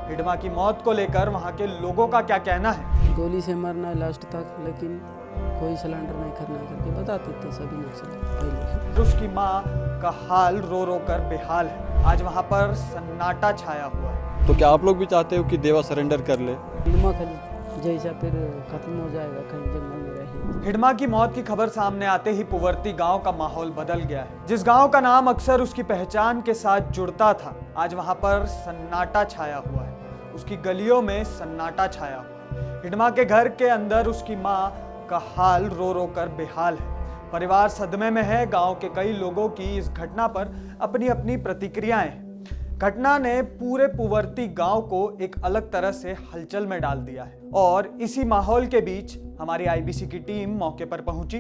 हिडमा की मौत को लेकर वहां के लोगों का क्या कहना है। गोली से मरना लास्ट तक, लेकिन कोई सिलेंडर नहीं करना करके बताते थे सभी नक्सली पहले। उसकी माँ का हाल रो रो कर बेहाल है। आज वहां पर सन्नाटा छाया हुआ है। तो क्या आप लोग भी चाहते हो कि देवा सरेंडर कर ले? हिडमा जैसा फिर खत्म हो जाएगा, कहीं जंगल में रहे। हिडमा की मौत की खबर सामने आते ही पुवर्ती गांव का माहौल बदल गया है। जिस गांव का नाम अक्सर उसकी पहचान के साथ जुड़ता था, आज वहां पर सन्नाटा छाया हुआ है। उसकी गलियों में सन्नाटा छाया हुआ है। हिडमा के घर के अंदर उसकी माँ का हाल रो रो कर बेहाल है। परिवार सदमे में है। गांव के कई लोगों की इस घटना पर अपनी अपनी प्रतिक्रियाएं हैं। घटना ने पूरे पुवर्ती गांव को एक अलग तरह से हलचल में डाल दिया है और इसी माहौल के बीच हमारी आईबीसी की टीम मौके पर पहुंची।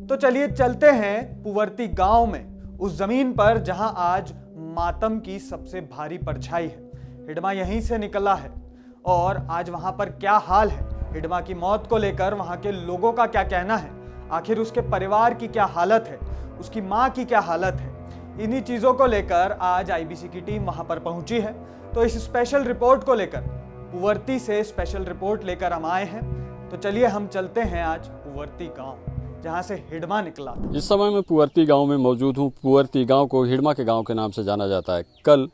तो चलिए चलते हैं पुवर्ती गांव में, उस जमीन पर जहां आज मातम की सबसे भारी परछाई है। हिडमा यहीं से निकला है और आज वहां पर क्या हाल है, हिडमा की मौत को लेकर वहां के लोगों का क्या कहना है, आखिर उसके परिवार की क्या हालत है, उसकी माँ की क्या हालत है, इन्हीं चीज़ों को लेकर आज आईबीसी की टीम वहां पर पहुंची है। तो इस स्पेशल रिपोर्ट को लेकर पुवर्ती से स्पेशल रिपोर्ट लेकर हम आए हैं। तो चलिए हम चलते हैं आज पुवर्ती गांव, जहां से हिडमा निकला। इस समय मैं पुवर्ती गांव में मौजूद हूं। पुवर्ती गांव को हिडमा के गांव के नाम से जाना जाता है। कल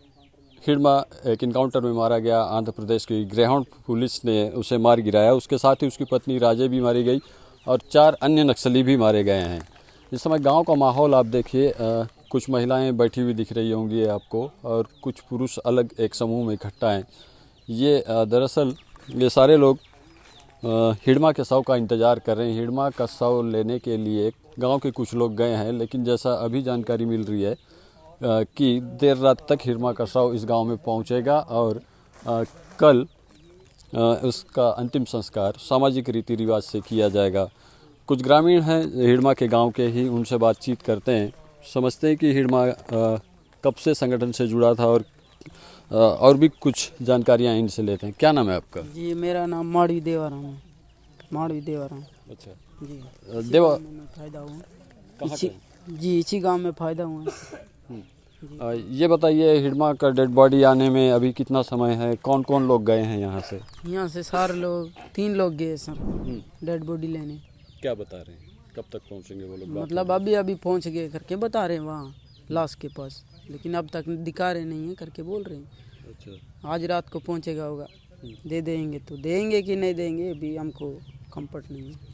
हिडमा एक इनकाउंटर में मारा गया। आंध्र प्रदेश की ग्रेहाउंड पुलिस ने उसे मार गिराया। उसके साथ ही उसकी पत्नी राजे भी मारी गई और 4 अन्य नक्सली भी मारे गए हैं। इस समय गांव का माहौल आप देखिए, कुछ महिलाएं बैठी हुई दिख रही होंगी आपको और कुछ पुरुष अलग एक समूह में इकट्ठा हैं। ये दरअसल ये सारे लोग हिडमा के शव का इंतज़ार कर रहे हैं। हिडमा का शव लेने के लिए गांव के कुछ लोग गए हैं, लेकिन जैसा अभी जानकारी मिल रही है कि देर रात तक हिडमा का शव इस गांव में पहुंचेगा और कल उसका अंतिम संस्कार सामाजिक रीति रिवाज से किया जाएगा। कुछ ग्रामीण हैं हिडमा के गांव के ही, उनसे बातचीत करते हैं। समझते हैं कि हिडमा कब से संगठन से जुड़ा था और भी कुछ जानकारियां इनसे लेते हैं। क्या नाम है आपका? जी, मेरा नाम माड़वी देवाराम है। माड़वी देवाराम। अच्छा जी, देवा में फायदा हुआ कहाँ जी, इसी गांव में फायदा हुआ। ये बताइए, हिडमा का डेड बॉडी आने में अभी कितना समय है? कौन कौन लोग गए हैं यहाँ से? यहाँ से सारे लोग 3 लोग गए सर डेड बॉडी लेने। क्या बता रहे हैं, कब तक पहुँचेंगे वो लोग? मतलब अभी पहुंच गए करके बता रहे हैं वहाँ लाश के पास, लेकिन अब तक दिखा रहे नहीं है करके बोल रहे हैं। अच्छा, आज रात को पहुंचेगा होगा। दे देंगे तो देंगे कि नहीं देंगे अभी हमको कंफर्ट नहीं है।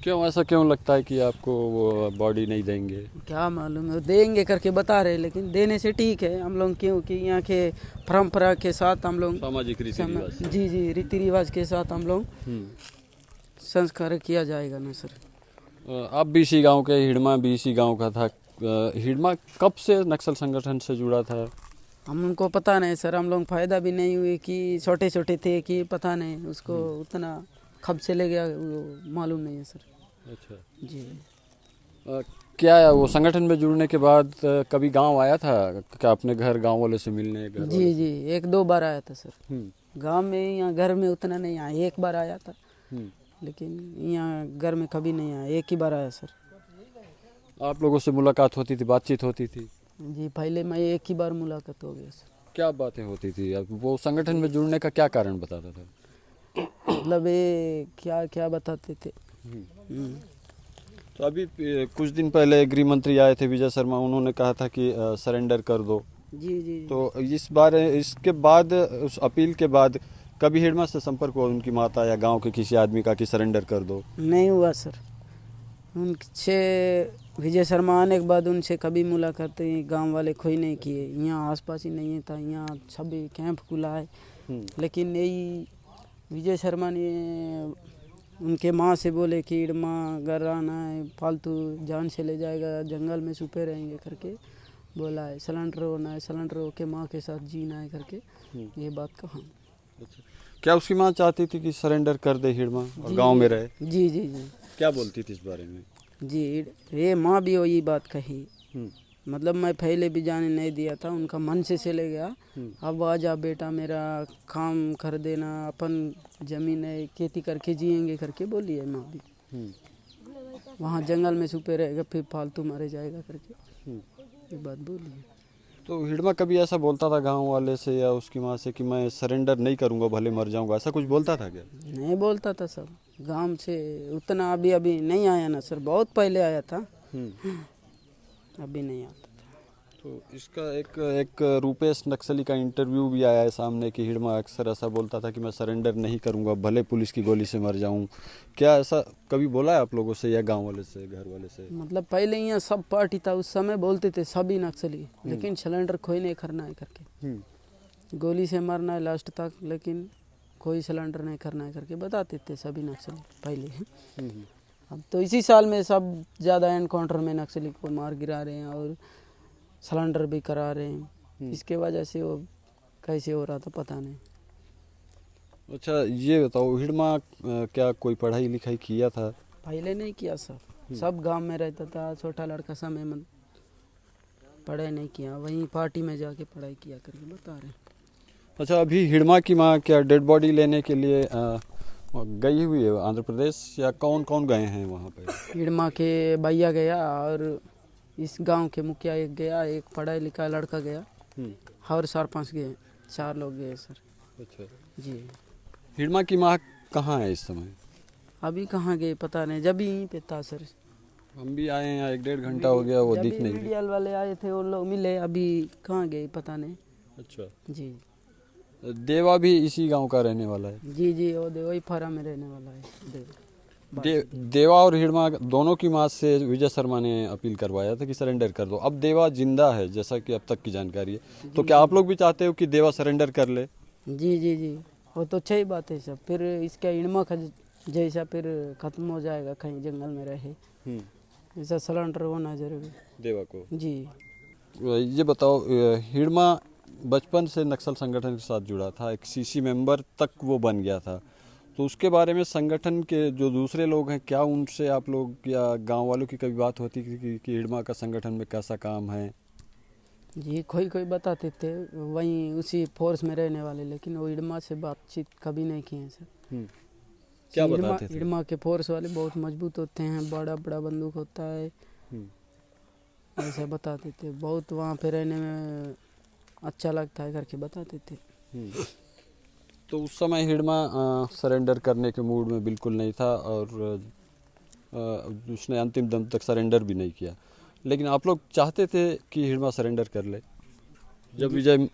क्यों ऐसा क्यों लगता है कि आपको वो बॉडी नहीं देंगे? क्या मालूम है, देंगे करके बता रहे हैं, लेकिन देने से ठीक है हम लोग, क्योंकि यहाँ के परंपरा के साथ हम लोग सामाजिक रीति रिवाज। जी रीति रिवाज के साथ हम लोग संस्कार किया जाएगा ना सर। आप भी इसी गाँव के, हिडमा भी इसी गाँव का था। हिडमा कब से नक्सल संगठन से जुड़ा था? हमको पता नहीं सर, हम लोग फायदा भी नहीं हुए कि छोटे छोटे थे कि पता नहीं, उसको उतना कब से ले गया वो मालूम नहीं है सर। अच्छा जी। क्या वो संगठन में जुड़ने के बाद कभी गांव आया था क्या अपने घर, गांव वाले से मिलने? जी 1-2 बार आया था सर। गांव में यहाँ घर में उतना नहीं आया, 1 बार आया था, लेकिन यहाँ घर में कभी नहीं आया, 1 ही बार आया सर। आप लोगों से मुलाकात होती थी, बातचीत होती थी? जी, पहले मैं 1 ही बार मुलाकात हो गया सर। क्या बातें होती थी? वो संगठन में जुड़ने का क्या कारण बताता था? मतलब ये क्या क्या बताते थे। तो अभी कुछ दिन पहले गृह मंत्री आए थे विजय शर्मा, उन्होंने कहा था कि सरेंडर कर दो। जी। तो इसके बाद, उस अपील के बाद कभी हिडमा से संपर्क हुआ उनकी माता या गांव के किसी आदमी का कि सरेंडर कर दो? नहीं हुआ सर। उनसे विजय शर्मा आने के बाद उनसे कभी मुलाकात गांव वाले कोई नहीं किए। यहाँ आसपास ही नहीं था, यहाँ सभी कैंप खुला है, लेकिन यही विजय शर्मा ने उनके माँ से बोले कि हिडमा घर आना है, फालतू जान से ले जाएगा, जंगल में छुपे रहेंगे करके बोला है। सिलेंडर होना है, सिलेंडर होके माँ के साथ जीना है करके ये बात कहा। अच्छा, क्या उसकी माँ चाहती थी कि सरेंडर कर दे हिडमा और गांव में रहे? जी। क्या बोलती थी इस बारे में? जी, ये माँ भी वही बात कही। मतलब मैं पहले भी जाने नहीं दिया था, उनका मन से चले गया। अब आ जा बेटा, मेरा काम कर देना, अपन जमीन है, खेती करके जिएंगे करके बोली है माँ भी। वहाँ जंगल में छुपे रहेगा, फिर फालतू मारे जाएगा करके ये बात बोली है। तो हिडमा कभी ऐसा बोलता था गांव वाले से या उसकी माँ से कि मैं सरेंडर नहीं करूंगा भले मर जाऊंगा, ऐसा कुछ बोलता था क्या? नहीं बोलता था सर, गांव से उतना अभी अभी नहीं आया ना सर, बहुत पहले आया था, अभी नहीं आता था। तो इसका एक रूपेश नक्सली का इंटरव्यू भी आया है सामने कि हिडमा अक्सर ऐसा बोलता था कि मैं सरेंडर नहीं करूंगा भले पुलिस की गोली से मर जाऊं। क्या ऐसा कभी बोला है आप लोगों से या गांव वाले से, घर वाले से? मतलब पहले यहाँ सब पार्टी था, उस समय बोलते थे सभी नक्सली, लेकिन सिलेंडर कोई नहीं करना है करके, गोली से मरना है लास्ट तक, लेकिन कोई सिलेंडर नहीं करना है करके बताते थे सभी नक्सली पहले। अब तो इसी साल में सब ज़्यादा एनकाउंटर में नक्सली को मार गिरा रहे हैं और सिलेंडर भी करा रहे हैं, इसके वजह से वो कैसे हो रहा था पता नहीं। अच्छा ये बताओ, हिडमा क्या कोई पढ़ाई लिखाई किया था? पहले नहीं किया सर, सब गांव में रहता था, छोटा लड़का समय में पढ़ाई नहीं किया, वहीं पार्टी में जाके पढ़ाई किया करके बता रहे हैं। अच्छा अभी हिडमा की माँ क्या डेड बॉडी लेने के लिए गई हुई है आंध्र प्रदेश, या कौन कौन गए हैं वहाँ पे? हिडमा के भैया गया और इस गांव के मुखिया एक गया, एक पढ़ा लिखा लड़का गया और 4-5 गए, 4 लोग गए सर। अच्छा जी। हिडमा की माँ कहाँ है इस समय? अभी कहाँ गए पता नहीं, जब भी यहीं पे था सर। हम भी आए हैं, 1-1.5 घंटा हो गया, वो दिख नहीं रही। मीडिया वाले आए थे, वो लोग मिले, अभी कहाँ गए पता नहीं। अच्छा जी देवा भी इसी गांव का रहने वाला है? जी जी, वो वही फारा में रहने वाला है। देवा और हिडमा दोनों की माँ से विजय शर्मा ने अपील करवाया था कि सरेंडर कर दो। अब देवा जिंदा है जैसा कि अब तक की जानकारी है, तो क्या आप लोग भी चाहते हो कि देवा सरेंडर कर ले? जी जी जी, वो तो अच्छी बात है सर, फिर इसका हिडमा का जैसा फिर खत्म हो जाएगा, कहीं जंगल में रहे, ऐसा सिलेंडर होना जरूरी देवा को। जी। ये बताओ, हिडमा बचपन से नक्सल संगठन के साथ जुड़ा था, एक सीसी मेंबर तक वो बन गया था, तो उसके बारे में संगठन के जो दूसरे लोग हैं, क्या उनसे आप लोग या गांव वालों की कभी बात होती कि हिडमा का संगठन में कैसा काम है? जी कोई बताते थे, वहीं उसी फोर्स में रहने वाले, लेकिन वो हिडमा से बातचीत कभी नहीं की है सर। क्या बताते थे? हिडमा के फोर्स वाले बहुत मजबूत होते हैं, बड़ा बड़ा बंदूक होता है, ऐसा बताते थे। बहुत वहाँ पे रहने में अच्छा लगता है करके बताते थे। तो उस समय हिडमा सरेंडर करने के मूड में बिल्कुल नहीं था और उसने अंतिम दम तक सरेंडर भी नहीं किया, लेकिन आप लोग चाहते थे कि हिडमा सरेंडर कर ले जब विजय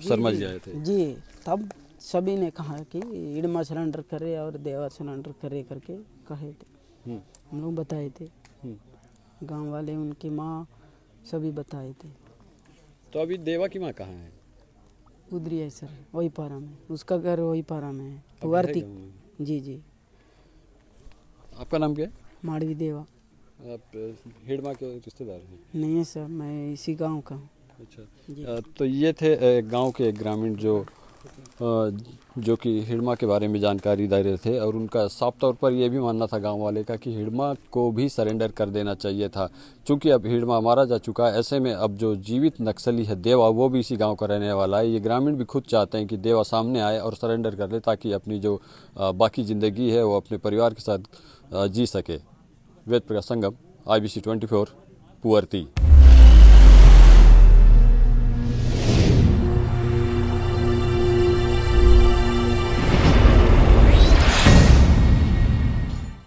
शर्मा जी आए थे? जी, तब सभी ने कहा कि हिडमा सरेंडर करे और देवा सरेंडर करे करके कहे थे, हम लोग बताए थे, गांव वाले, उनकी माँ सभी बताए थे। तो अभी देवा की माँ कहाँ है? उधरी है सर, वही पारा में, उसका घर वही पारा में है, पुवर्ती। जी जी। आपका नाम क्या है? माड़वी देवा। आप हिडमा के रिश्तेदार हैं? नहीं है सर, मैं इसी गांव का हूँ। अच्छा तो ये थे गांव के ग्रामीण जो कि हिडमा के बारे में जानकारी दे रहे थे, और उनका साफ तौर पर यह भी मानना था गांव वाले का कि हिडमा को भी सरेंडर कर देना चाहिए था, क्योंकि अब हिडमा मारा जा चुका है। ऐसे में अब जो जीवित नक्सली है देवा, वो भी इसी गांव का रहने वाला है। ये ग्रामीण भी खुद चाहते हैं कि देवा सामने आए और सरेंडर कर ले, ताकि अपनी जो बाकी ज़िंदगी है वो अपने परिवार के साथ जी सके। वेद प्रकाश संगम, IBC 24, पुवर्ती।